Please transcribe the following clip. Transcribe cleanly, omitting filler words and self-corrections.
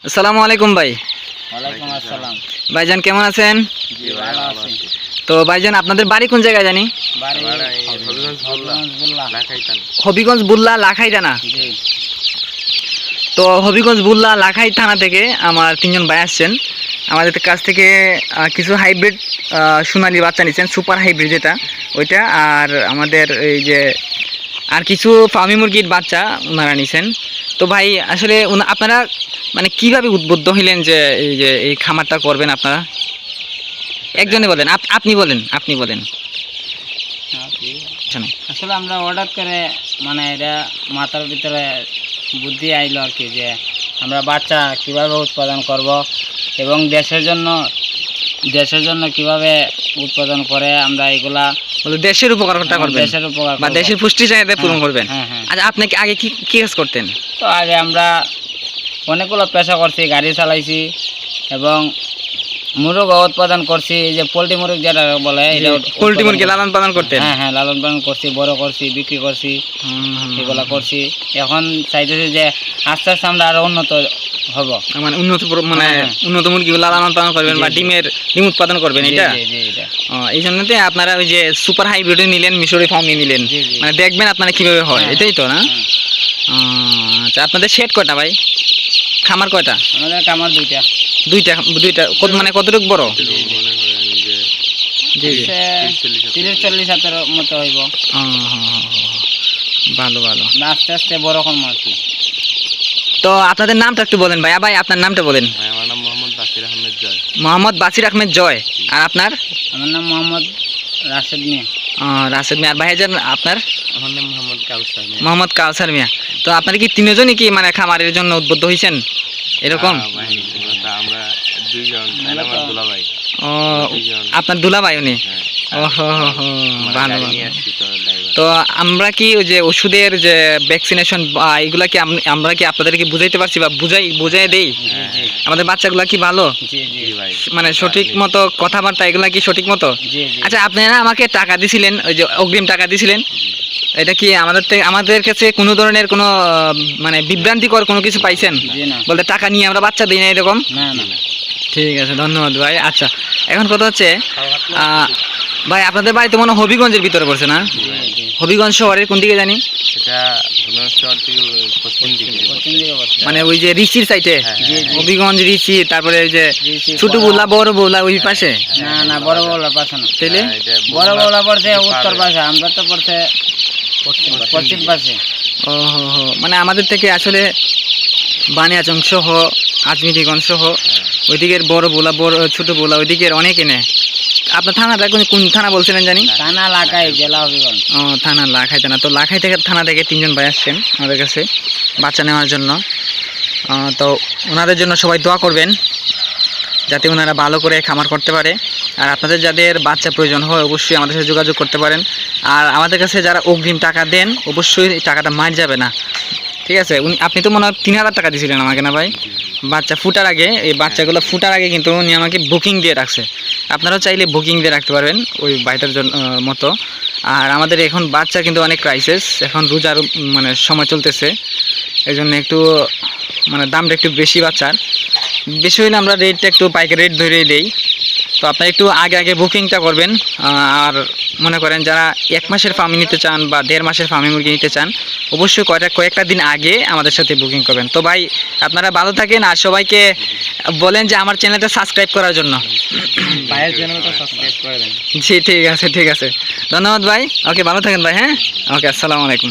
আসসালামু আলাইকুম ভাই। ওয়ালাইকুম আসসালাম। ভাইজান কেমন আছেন? জি ভালো আছি। তো ভাইজান আপনাদের বাড়ি কোন জায়গায় জানি? বাড়ি হবিগঞ্জ বুল্লা লাখাইতান। হবিগঞ্জ বুল্লা লাখাই থানা। জি। তো হবিগঞ্জ বুল্লা লাখাই থানা থেকে আমার তিনজন ভাই আসছেন। আমাদের কাছ থেকে কিছু হাইব্রিড সোনালী বাচ্চা নিচ্ছেন, সুপার হাইব্রিড যেটা ওইটা, আর আমাদের এই যে আর কিছু ফার্মি মুরগির বাচ্চা ওনারা নিছেন। তো ভাই আসলে আপনারা মানে কিভাবে উদ্বুদ্ধ হইলেন যে এই খামারটা করবেন? আপনারা একজনে বলেন, আপনি বলেন। আসলে আমরা হঠাৎ করে মানে এটা মাথার ভিতরে বুদ্ধি আইলো আর কি, যে আমরা বাচ্চা কিভাবে উৎপাদন করব এবং দেশের জন্য কিভাবে উৎপাদন করে আমরা এগুলা দেশের উপকারটা করবেন, দেশের উপকার বা দেশের পুষ্টি চাহিদা পূরণ করবেন। হ্যাঁ হ্যাঁ। আচ্ছা, আপনি কি আগে কি কাজ করতেন? তো আগে আমরা অনেকগুলো পেশা করছি, গাড়ি চালাইছি এবং মুরগ উৎপাদন করছি। এই যে পোলট্রি মুরগ যেটা বলে, এটা পোলট্রি মুরগি লালন পালন করতেন? হ্যাঁ হ্যাঁ, লালন পালন করছি, বড় করছি, বিক্রি করছি, এগুলা করছি। এখন চাইতেছি যে আস্তে আস্তে আমরা আরো উন্নত হব, মানে উন্নত মুরগিগুলো লালন পালন করবেন বা ডিম উৎপাদন করবেন। এটা এই জন্যতে আপনারা ওই যে সুপার হাইব্রিড নিলেন, মিশরি ফার্মি নিলেন, মানে দেখবেন আপনারা কিভাবে হয়, এটাই তো না? আচ্ছা, আপনাদের শেড কয়টা ভাই? খামার কয়টা? আমাদের খামার দুইটা। মানে কতটুকু বড়? জি 30-40 হাতের মতো হইব। ভালো আস্তে আস্তে বড় কম আর কি। তো আপনাদের নামটা একটু বলেন ভাই। আপনার নামটা বলেন। আমার নাম মোহাম্মদ বাসির আহমেদ জয়। মোহাম্মদ বাসির আহমেদ জয়। আর আপনার? আমার নাম মোহাম্মদ রাশেদ মিয়া। রাশেদ মিয়া। আর ভাইজান আপনার? আমার নাম মোহাম্মদ কাউসার মিয়া। তো আপনারা কি তিনজনই কি মানে খামারের জন্য উদ্বুদ্ধ হয়েছেন এরকম? আমরা দুইজন, দুলাভাই। ও, আপনার দুলাভাই উনি? ভালো। তো আমরা কি ওই যে ওষুধের যে ভ্যাকসিনেশন এগুলা কি আমরা কি আপনাদেরকে বুঝাইতে পারছি বা বুঝাই দেই? আমাদের বাচ্চাগুলা কি ভালো, মানে সঠিক মতো কথাবার্তা এগুলা কি সঠিক মতো? আচ্ছা, আপনারা আমাকে টাকা দিছিলেন, ওই যে অগ্রিম টাকা দিছিলেন, এটা কি আমাদের কাছে কোনো ধরনের কোনো মানে বিভ্রান্তিকর কোনো কিছু পাইছেন? বলতে টাকা নিয়ে আমরা বাচ্চা দিই না এরকম? ঠিক আছে, ধন্যবাদ ভাই। আচ্ছা, এখন কথা হচ্ছে ভাই আপনাদের বাড়ি তো মনে হবিগঞ্জের ভিতরে পড়ছে না? হবিগঞ্জ শহরের কোন দিকে জানি? মানে ওই যে রিচির সাইডে, হবিগঞ্জ রিচি, তারপরে ওই যে ছোট বৌলা বড় বৌলা ওই পাশে? না, বড় বৌলা পাশে না। তাইলে বড় বৌলা পড়ছে উত্তর পাশে, আমরা তো পড়ছে পশ্চিম পাশে। মানে আমাদের থেকে আসলে বানিয়াচং সহ আজমিরিগঞ্জ সহ ওইদিকের বড় বোলা, ছোট বোলা ওইদিকের অনেকে নেয়। আপনার থানাটা কোন থানা বলছিলেন জানি? থানা লাখাই, জেলা হবিগঞ্জ। থানা লাখাই থানা। তো লাখাই থেকে থানা থেকে তিনজন ভাই আসছেন আমাদের কাছে বাচ্চা নেওয়ার জন্য। তো ওনাদের জন্য সবাই দোয়া করবেন যাতে ওনারা ভালো করে খামার করতে পারে। আর আপনাদের যাদের বাচ্চা প্রয়োজন হয় অবশ্যই আমাদের সাথে যোগাযোগ করতে পারেন। আর আমাদের কাছে যারা অগ্রিম টাকা দেন অবশ্যই টাকাটা মার যাবে না, ঠিক আছে? আপনি তো মনে হয় 3000 টাকা দিয়েছিলেন আমাকে, না ভাই? বাচ্চা ফুটার আগে, এই বাচ্চাগুলো ফুটার আগে কিন্তু উনি আমাকে বুকিং দিয়ে রাখছে। আপনারাও চাইলে বুকিং দিয়ে রাখতে পারবেন ওই ভাইটার জন্য মতো। আর আমাদের এখন বাচ্চা কিন্তু অনেক ক্রাইসিস, এখন রোজার মানে সময় চলতেছে, এই জন্য একটু মানে দামটা একটু বেশি। বাচ্চার বেশি হইলে আমরা রেটটা একটু পাইকারি রেট ধরেই দেই। তো আপনারা একটু আগে বুকিংটা করবেন। আর মনে করেন যারা 1 মাসের ফার্মি নিতে চান বা 1.5 মাসের ফার্মি মুরগি নিতে চান অবশ্যই কয়েকটা দিন আগে আমাদের সাথে বুকিং করবেন। তো ভাই আপনারা ভালো থাকেন, আর সবাইকে বলেন যে আমার চ্যানেলটা সাবস্ক্রাইব করার জন্য। ভাইয়ের চ্যানেলটা সাবস্ক্রাইব করে দেন। জি, ঠিক আছে। ধন্যবাদ ভাই। ওকে, ভালো থাকেন ভাই। হ্যাঁ, ওকে, আসসালামু আলাইকুম।